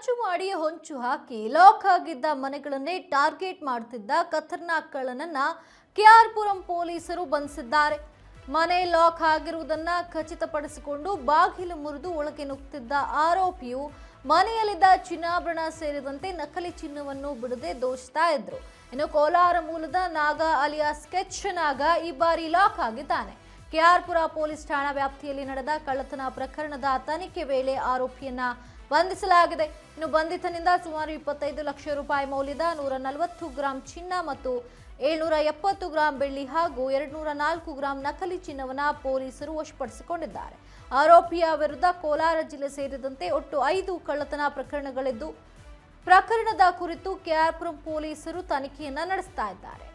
ಸಂಚು ಮಾಡಿ ಹೊಂಚು ಹಾಕಿ ಲಾಕ್ ಆಗಿದ್ದ ಮನೆಗಳನ್ನೇ ಟಾರ್ಗೆಟ್ ಮಾಡುತ್ತಿದ್ದ ಖತರ್ನಾಕ್ ಕಳ್ಳನನ್ನ ಕೆಆರ್ಪುರಂ ಪೊಲೀಸರು ಬಂಧಿಸಿದ್ದಾರೆ. ಮನೆ ಲಾಕ್ ಆಗಿರುವುದನ್ನ ಖಚಿತಪಡಿಸಿಕೊಂಡು ಬಾಗಿಲು ಮುರಿದು ಒಳಗೆ ನುಗ್ಗುತ್ತಿದ್ದ ಆರೋಪಿಯು ಮನೆಯಲ್ಲಿದ್ದ ಚಿನ್ನಾಭರಣ ಸೇರಿದಂತೆ ನಕಲಿ ಚಿನ್ನವನ್ನು ಬಿಡದೆ ದೋಚ್ತಾ ಇದ್ರು. ಇನ್ನು ಕೋಲಾರ ಮೂಲದ ನಾಗ ಅಲಿಯಾಸ್ ಸ್ಕೆಚ್ ನಾಗ ಈ ಬಾರಿ ಲಾಕ್ ಆಗಿದ್ದಾನೆ. ಕೆಆರ್ಪುರ ಪೊಲೀಸ್ ಠಾಣಾ ವ್ಯಾಪ್ತಿಯಲ್ಲಿ ನಡೆದ ಕಳ್ಳತನ ಪ್ರಕರಣದ ತನಿಖೆ ವೇಳೆ ಆರೋಪಿಯನ್ನ ಬಂಧಿಸಲಾಗಿದೆ. ಇನ್ನು ಬಂಧಿತನಿಂದ ಸುಮಾರು 25 ಲಕ್ಷ ರೂಪಾಯಿ ಮೌಲ್ಯದ 140 ಗ್ರಾಂ ಚಿನ್ನ ಮತ್ತು 770 ಗ್ರಾಂ ಬೆಳ್ಳಿ ಹಾಗೂ 204 ಗ್ರಾಂ ನಕಲಿ ಚಿನ್ನವನ್ನು ಪೊಲೀಸರು ವಶಪಡಿಸಿಕೊಂಡಿದ್ದಾರೆ. ಆರೋಪಿಯ ವಿರುದ್ಧ ಕೋಲಾರ ಜಿಲ್ಲೆ ಸೇರಿದಂತೆ ಒಟ್ಟು 5 ಕಳ್ಳತನ ಪ್ರಕರಣಗಳಿದ್ದು, ಪ್ರಕರಣದ ಕುರಿತು ಕೆಆರ್ಪುರಂ ಪೊಲೀಸರು ತನಿಖೆಯನ್ನ ನಡೆಸ್ತಾ ಇದ್ದಾರೆ.